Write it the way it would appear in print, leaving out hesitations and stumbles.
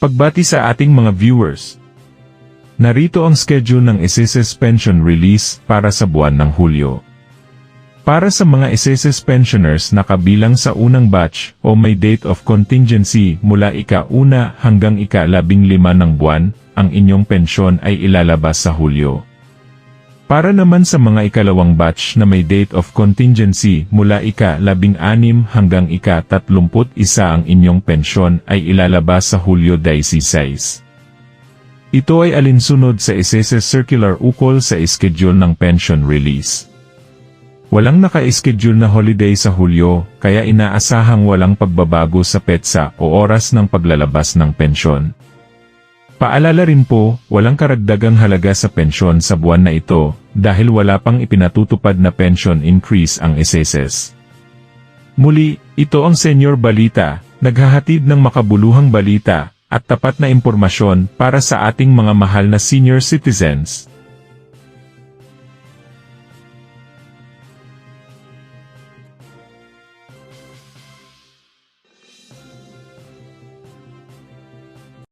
Pagbati sa ating mga viewers. Narito ang schedule ng SSS Pension Release para sa buwan ng Hulyo. Para sa mga SSS pensioners na kabilang sa unang batch o may date of contingency mula ika-1 hanggang ika-15 ng buwan, ang inyong pensyon ay ilalabas sa Hulyo. Para naman sa mga ikalawang batch na may date of contingency mula ika-16 hanggang ika-31 ang inyong pensyon ay ilalabas sa Hulyo 16. Ito ay alinsunod sa SSS Circular ukol sa schedule ng pension release. Walang naka-schedule na holiday sa Hulyo, kaya inaasahang walang pagbabago sa petsa o oras ng paglalabas ng pensyon. Paalala rin po, walang karagdagang halaga sa pensyon sa buwan na ito, dahil wala pang ipinatutupad na pension increase ang SSS. Muli, ito ang Senior Balita, naghahatid ng makabuluhang balita, at tapat na impormasyon para sa ating mga mahal na senior citizens.